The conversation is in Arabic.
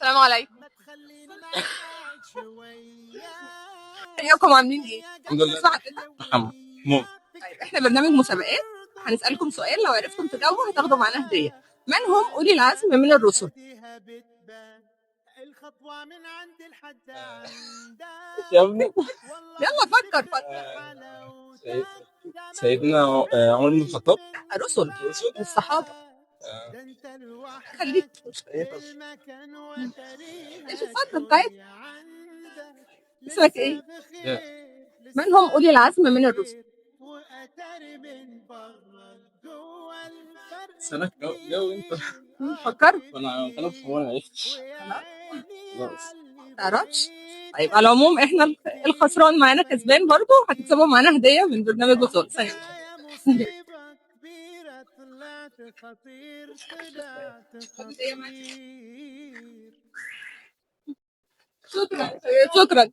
السلام عليكم. ازيكم عاملين ايه؟ الحمد لله. محمد مو طيب احنا برنامج مسابقات، هنسألكم سؤال لو عرفتم تجاوبوا هتاخدوا معانا هدية. من هم أولي العزم من الرسل؟ يا ابني. يلا فكر فكر. سيد- سيدنا عمر بن الخطاب. رسل رسول. الصحابة. آه، خليك ايش الفترة بتاعتك؟ اسمك ايه؟ يا. من هم أولي العزم من الرسل؟ سنة جو انت. فكر. وانا غلط وانا عشت. خلاص. تعرفش؟ طيب على العموم احنا الخسران معانا كسبان برضو، هتكسبوا معانا هدية من برنامج وصول. ثانية. شكرا. شكرا.